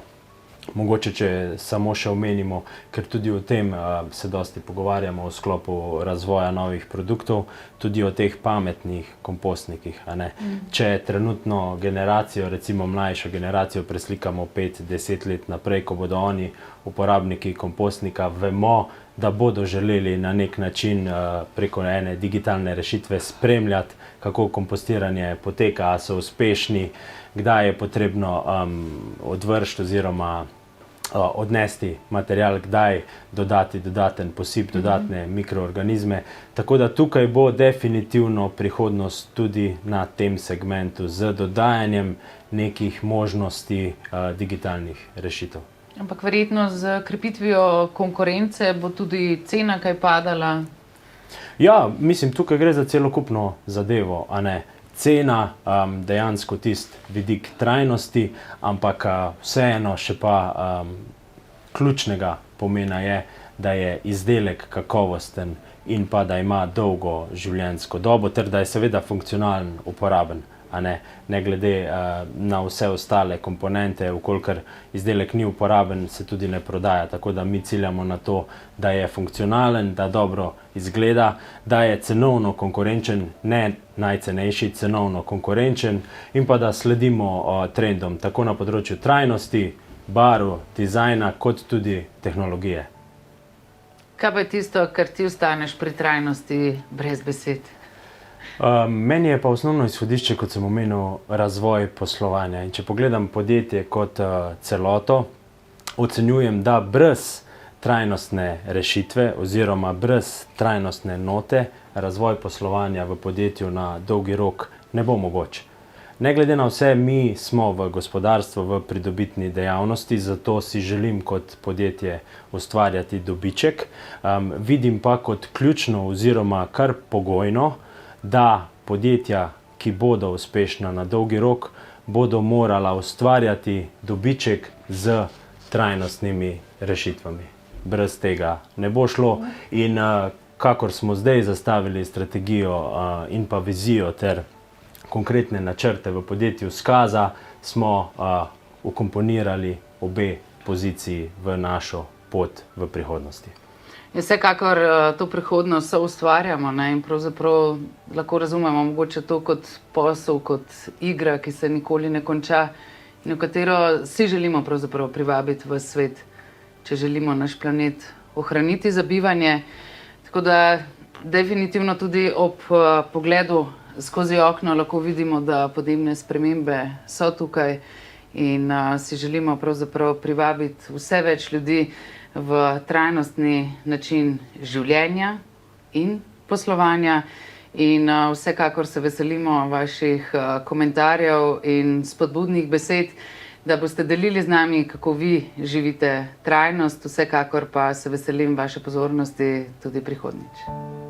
Mogoče, če samo še omenimo, ker tudi o tem se dosti pogovarjamo v sklopu razvoja novih produktov, tudi o teh pametnih kompostnikih, a ne. Če trenutno generacijo, recimo mlajšo generacijo, preslikamo 5-10 let naprej, ko bodo oni uporabniki kompostnika, vemo, da bodo želeli na nek način preko ene digitalne rešitve spremljati, kako kompostiranje poteka, a so uspešni, kdaj je potrebno odvršiti oziroma odnesti material, kdaj dodati dodaten posip, dodatne mikroorganizme. Tako da tukaj bo definitivno prihodnost tudi na tem segmentu z dodajanjem nekih možnosti digitalnih rešitev. Ampak verjetno z krepitvijo konkurence bo tudi cena kaj padala? Ja, mislim, tukaj gre za celokupno zadevo, a ne. Cena, dejansko tisti vidik trajnosti, ampak vseeno še pa ključnega pomena je, da je izdelek kakovosten in pa da ima dolgo življenjsko dobo, ter da je seveda funkcionalen, uporaben, a ne, ne glede na vse ostale komponente, ukolikor izdelek ni uporaben, se tudi ne prodaja, tako da mi ciljamo na to, da je funkcionalen, da dobro izgleda, da je cenovno konkurenčen, ne najcenejši, cenovno konkurenčen, in pa da sledimo trendom, tako na področju trajnosti, barv, dizajna, kot tudi tehnologije. Kaj pa je tisto, kar ti ostaneš pri trajnosti brez besed? Meni je pa osnovno izhodišče, kot sem omenil, razvoj poslovanja. In če pogledam podjetje kot celoto, ocenjujem, da brez trajnostne rešitve oziroma brez trajnostne note razvoj poslovanja v podjetju na dolgi rok ne bo mogoč. Ne glede na vse, mi smo v gospodarstvu, v pridobitni dejavnosti, zato si želim kot podjetje ustvarjati dobiček. Vidim pa kot ključno oziroma kar pogojno, da podjetja, ki bodo uspešna na dolgi rok, bodo morala ustvarjati dobiček z trajnostnimi rešitvami. Brez tega ne bo šlo in kakor smo zdaj zastavili strategijo in pa vizijo ter konkretne načrte v podjetju Skaza, smo ukomponirali obe poziciji v našo pot v prihodnosti. Vsekakor to prihodnost soustvarjamo, ne, in pravzaprav lahko razumemo mogoče to kot posel, kot igra, ki se nikoli ne konča in v katero si želimo pravzaprav privabiti v svet, če želimo naš planet ohraniti za bivanje. Tako da definitivno tudi ob pogledu skozi okno lahko vidimo, da podnebne spremembe so tukaj in si želimo pravzaprav privabiti vse več ljudi v trajnostni način življenja in poslovanja. In vsekakor se veselimo vaših komentarjev in spodbudnih besed, da boste delili z nami, kako vi živite trajnost. Vsekakor pa se veselim vaše pozornosti tudi prihodnjič.